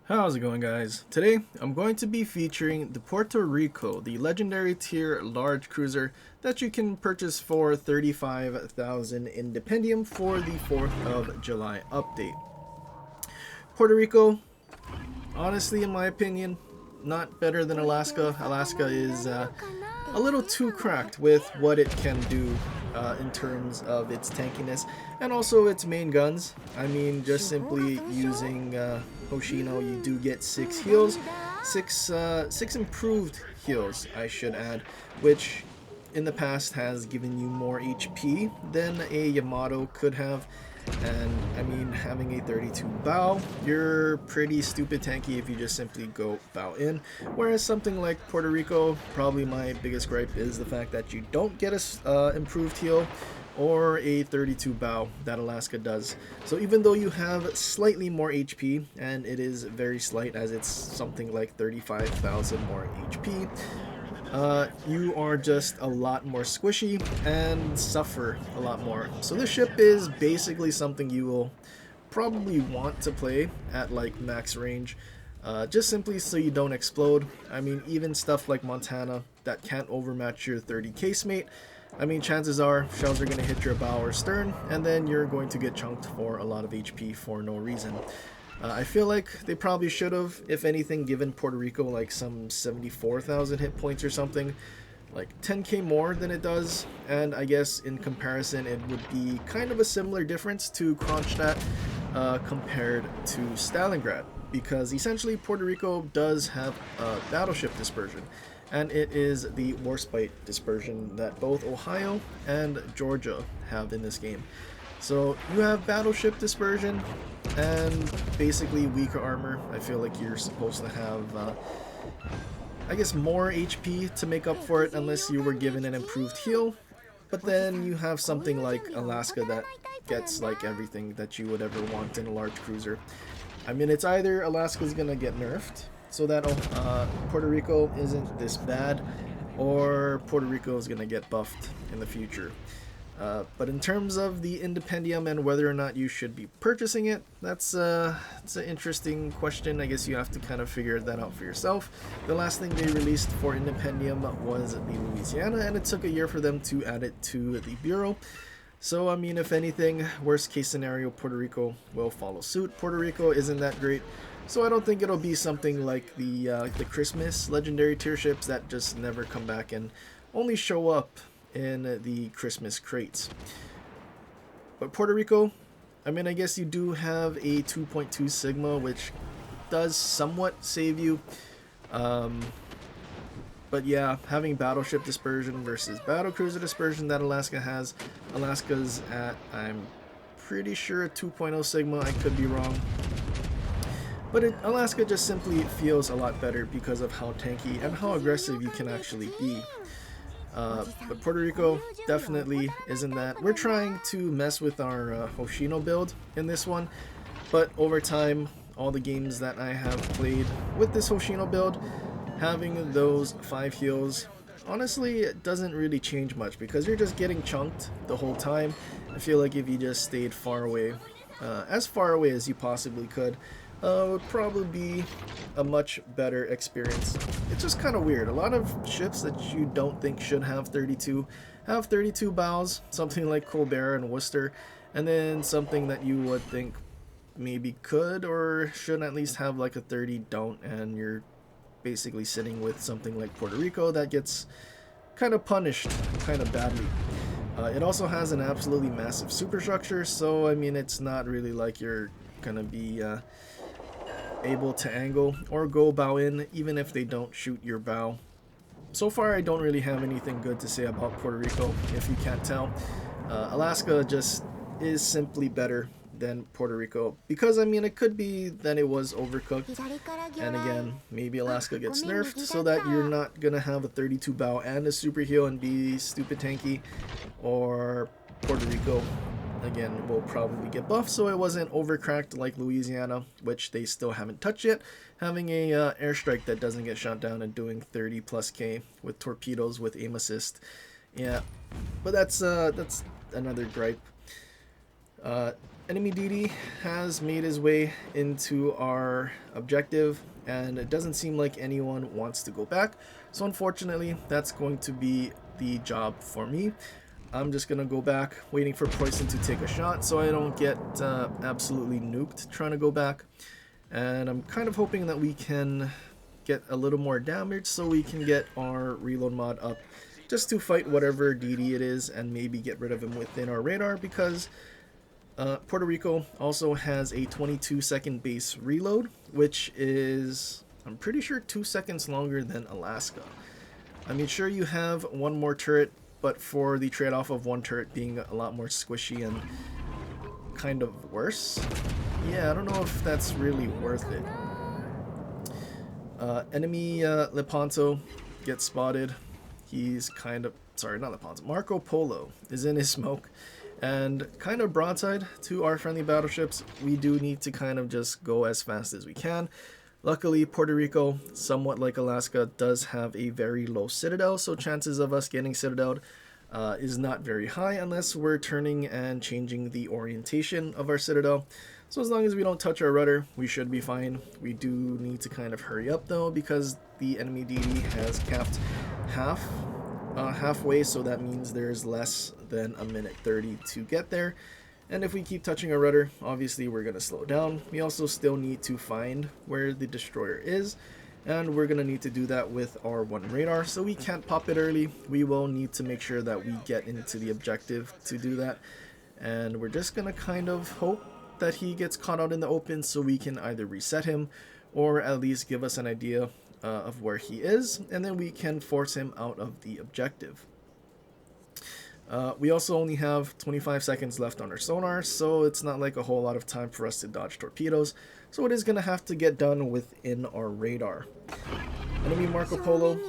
How's it going, guys? Today I'm going to be featuring the Puerto Rico, the legendary tier large cruiser that you can purchase for 35,000 Independium for the 4th of July update. Puerto Rico, honestly, in my opinion, not better than Alaska. Alaska is a little too cracked with what it can do in terms of its tankiness and also its main guns. I mean, just simply using Hoshino, you do get 6 heals, six improved heals, I should add, which in the past has given you more HP than a Yamato could have. And I mean, having a 32 bow, you're pretty stupid tanky if you just simply go bow in. Whereas something like Puerto Rico, probably my biggest gripe is the fact that you don't get a improved heal or a 32 bow that Alaska does. So even though you have slightly more HP, and it is very slight as it's something like 35,000 more HP, you are just a lot more squishy and suffer a lot more. So this ship is basically something you will probably want to play at like max range, just simply so you don't explode. I mean, even stuff like Montana that can't overmatch your 30 casemate, I mean, chances are shells are going to hit your bow or stern, and then you're going to get chunked for a lot of HP for no reason. I feel like they probably should have, if anything, given Puerto Rico like some 74,000 hit points or something, like 10k more than it does, and I guess in comparison it would be kind of a similar difference to Kronstadt compared to Stalingrad, because essentially Puerto Rico does have a battleship dispersion, and it is the Warspite dispersion that both Ohio and Georgia have in this game. So you have battleship dispersion and basically weaker armor. I feel like you're supposed to have, I guess, more HP to make up for it unless you were given an improved heal. But then you have something like Alaska that gets like everything that you would ever want in a large cruiser. I mean, it's either Alaska's gonna get nerfed so that Puerto Rico isn't this bad, or Puerto Rico is gonna get buffed in the future. But in terms of the Independium and whether or not you should be purchasing it, it's an interesting question. I guess you have to kind of figure that out for yourself. The last thing they released for Independium was the Louisiana, and it took a year for them to add it to the Bureau. So, I mean, if anything, worst case scenario, Puerto Rico will follow suit. Puerto Rico isn't that great, so I don't think it'll be something like the Christmas legendary tier ships that just never come back and only show up in the Christmas crates. But Puerto Rico, I mean, I guess you do have a 2.2 Sigma, which does somewhat save you. But yeah, having battleship dispersion versus battlecruiser dispersion that Alaska has. Alaska's at, I'm pretty sure, a 2.0 Sigma. I could be wrong. But Alaska just simply feels a lot better because of how tanky and how aggressive you can actually be. But Puerto Rico definitely isn't that. We're trying to mess with our Hoshino build in this one, but over time, all the games that I have played with this Hoshino build, having those 5 heals, honestly, it doesn't really change much because you're just getting chunked the whole time. I feel like if you just stayed far away as you possibly could, would probably be a much better experience. It's just kind of weird. A lot of ships that you don't think should have 32 have 32 bows, something like Colbert and Worcester, and then something that you would think maybe could or should at least have like a 30 don't, and you're basically sitting with something like Puerto Rico that gets kind of punished kind of badly. It also has an absolutely massive superstructure, so I mean, it's not really like you're gonna be able to angle or go bow in even if they don't shoot your bow. So far, I don't really have anything good to say about Puerto Rico, if you can't tell. Alaska just is simply better than Puerto Rico, because I mean, it could be that it was overcooked, and again, maybe Alaska gets nerfed so that you're not gonna have a 32 bow and a super heal and be stupid tanky, or Puerto Rico again will probably get buffed so it wasn't overcracked like Louisiana, which they still haven't touched yet, having a airstrike that doesn't get shot down and doing 30 plus k with torpedoes with aim assist. Yeah, but that's another gripe. Enemy DD has made his way into our objective, and it doesn't seem like anyone wants to go back. So unfortunately, that's going to be the job for me. I'm just going to go back, waiting for Poison to take a shot so I don't get absolutely nuked trying to go back. And I'm kind of hoping that we can get a little more damage so we can get our reload mod up just to fight whatever DD it is and maybe get rid of him within our radar, because Puerto Rico also has a 22-second base reload, which is, I'm pretty sure, 2 seconds longer than Alaska. I mean, sure, you have one more turret, but for the trade-off of one turret being a lot more squishy and kind of worse, yeah, I don't know if that's really worth it. Enemy Lepanto gets spotted. He's kind of, sorry, not Lepanto, Marco Polo is in his smoke. And kind of broadside to our friendly battleships. We do need to kind of just go as fast as we can. Luckily, Puerto Rico, somewhat like Alaska, does have a very low citadel, so chances of us getting citadeled is not very high unless we're turning and changing the orientation of our citadel. So as long as we don't touch our rudder, we should be fine. We do need to kind of hurry up though, because the enemy DD has capped halfway, so that means there's less than a minute 30 to get there. And if we keep touching our rudder, obviously we're going to slow down. We also still need to find where the destroyer is, and we're going to need to do that with our one radar, so we can't pop it early. We will need to make sure that we get into the objective to do that, and we're just going to kind of hope that he gets caught out in the open so we can either reset him or at least give us an idea of where he is, and then we can force him out of the objective. We also only have 25 seconds left on our sonar, so it's not like a whole lot of time for us to dodge torpedoes, so it is going to have to get done within our radar. Enemy Marco Polo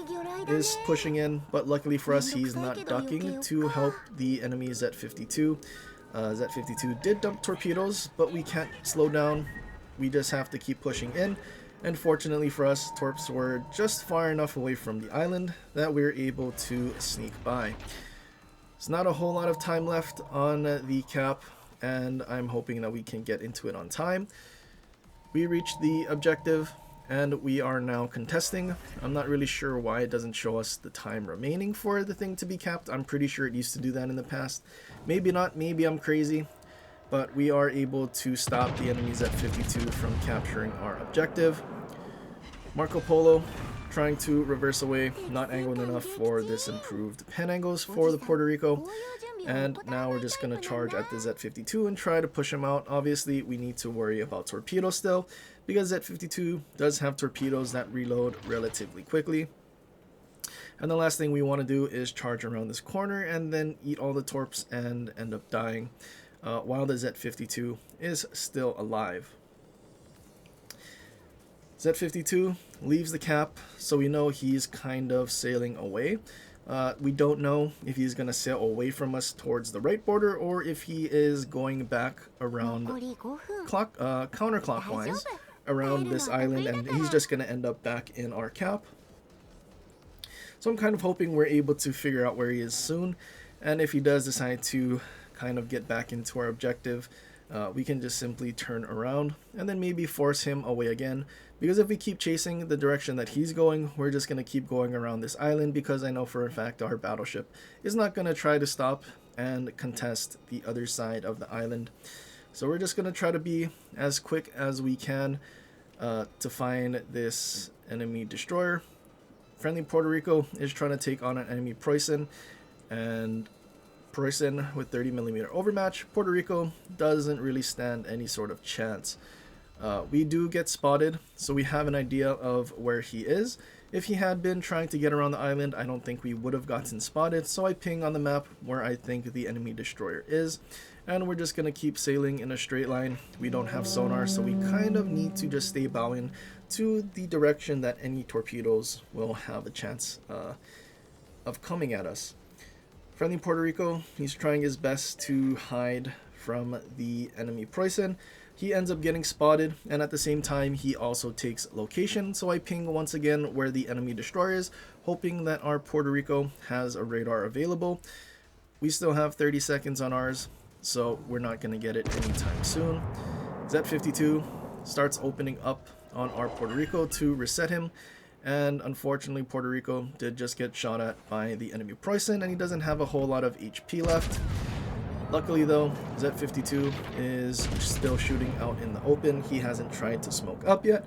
is pushing in, but luckily for us, he's not ducking to help the enemy Z-52. Z-52 did dump torpedoes, but we can't slow down. We just have to keep pushing in. And fortunately for us, torps were just far enough away from the island that we were able to sneak by. There's not a whole lot of time left on the cap, and I'm hoping that we can get into it on time. We reached the objective, and we are now contesting. I'm not really sure why it doesn't show us the time remaining for the thing to be capped. I'm pretty sure it used to do that in the past. Maybe not, maybe I'm crazy. But we are able to stop the enemies at 52 from capturing our objective. Marco Polo trying to reverse away, not angled enough for this improved pen angles for the Puerto Rico. And now we're just going to charge at the Z-52 and try to push him out. Obviously, we need to worry about torpedoes still, because Z-52 does have torpedoes that reload relatively quickly. And the last thing we want to do is charge around this corner and then eat all the torps and end up dying, while the Z-52 is still alive. Z-52 leaves the cap, so we know he's kind of sailing away. We don't know if he's going to sail away from us towards the right border, or if he is going back around counterclockwise around this island, and he's just going to end up back in our cap. So I'm kind of hoping we're able to figure out where he is soon, and if he does decide to kind of get back into our objective, we can just simply turn around and then maybe force him away again, because if we keep chasing the direction that he's going, we're just going to keep going around this island, because I know for a fact our battleship is not going to try to stop and contest the other side of the island. So we're just going to try to be as quick as we can to find this enemy destroyer. Friendly Puerto Rico is trying to take on an enemy Preußen, and Preußen with 30mm overmatch. Puerto Rico doesn't really stand any sort of chance. We do get spotted, so we have an idea of where he is. If he had been trying to get around the island, I don't think we would have gotten spotted, so I ping on the map where I think the enemy destroyer is, and we're just going to keep sailing in a straight line. We don't have sonar, so we kind of need to just stay bowing to the direction that any torpedoes will have a chance of coming at us. Friendly Puerto Rico, he's trying his best to hide from the enemy Preußen. He ends up getting spotted, and at the same time he also takes location, so I ping once again where the enemy destroyer is, hoping that our Puerto Rico has a radar available. We still have 30 seconds on ours. so we're not going to get it anytime soon. Z52 starts opening up on our Puerto Rico to reset him, and unfortunately Puerto Rico did just get shot at by the enemy Preußen, and he doesn't have a whole lot of HP left. Luckily though, Z52 is still shooting out in the open. He hasn't tried to smoke up yet,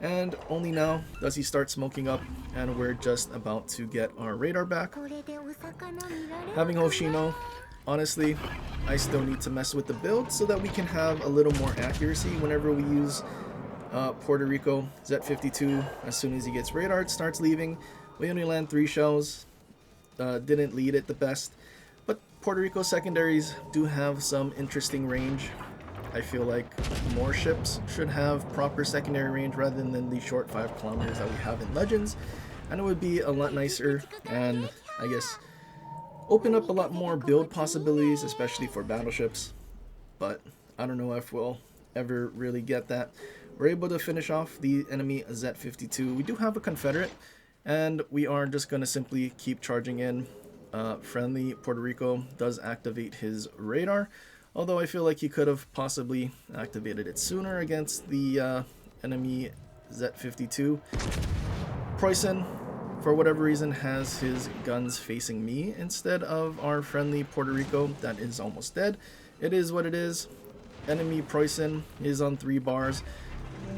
and only now does he start smoking up, and we're just about to get our radar back. Having Hoshino, honestly, I still need to mess with the build so that we can have a little more accuracy whenever we use Puerto Rico. Z52, as soon as he gets radar, it starts leaving. We only land 3 shells, didn't lead it the best, but Puerto Rico secondaries do have some interesting range. I feel like more ships should have proper secondary range rather than the short 5 kilometers that we have in Legends, and it would be a lot nicer and I guess open up a lot more build possibilities, especially for battleships. But I don't know if we'll ever really get that. We're able to finish off the enemy Z52. We do have a Confederate, and we are just going to simply keep charging in. Friendly Puerto Rico does activate his radar, although I feel like he could have possibly activated it sooner against the enemy Z52. Preußen, for whatever reason, has his guns facing me instead of our friendly Puerto Rico that is almost dead. It is what it is. Enemy Preußen is on 3 bars.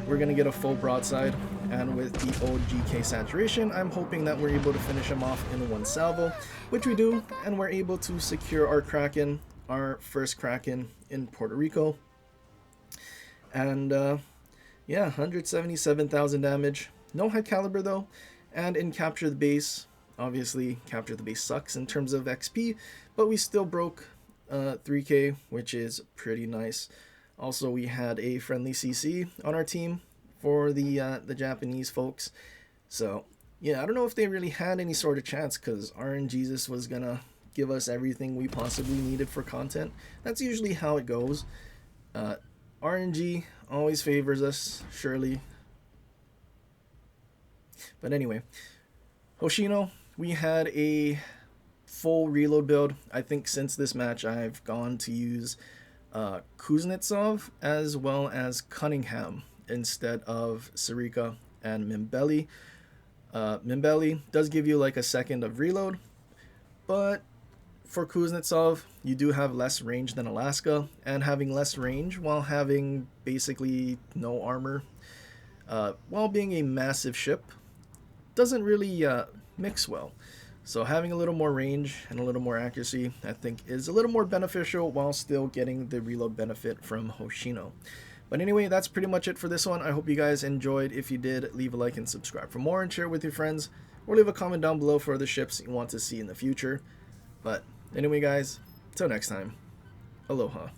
We're going to get a full broadside, and with the old GK saturation, I'm hoping that we're able to finish him off in 1 salvo, which we do, and we're able to secure our Kraken, our first Kraken in Puerto Rico. And yeah, 177,000 damage. No high caliber though. And in Capture the Base, obviously Capture the Base sucks in terms of XP, but we still broke 3k, which is pretty nice. Also, we had a friendly CC on our team for the Japanese folks. So yeah, I don't know if they really had any sort of chance, because RNGesus was gonna give us everything we possibly needed for content. That's usually how it goes. RNG always favors us, surely. But anyway, Hoshino, we had a full reload build. I think since this match I've gone to use Kuznetsov as well as Cunningham instead of Sarika and Mimbelli. Mimbelli does give you like a second of reload, but for Kuznetsov, you do have less range than Alaska, and having less range while having basically no armor, while being a massive ship, doesn't really mix well. So having a little more range and a little more accuracy, I think, is a little more beneficial while still getting the reload benefit from Hoshino. But anyway, that's pretty much it for this one. I hope you guys enjoyed. If you did, leave a like and subscribe for more, and share it with your friends, or leave a comment down below for other ships you want to see in the future. But anyway guys, till next time, aloha.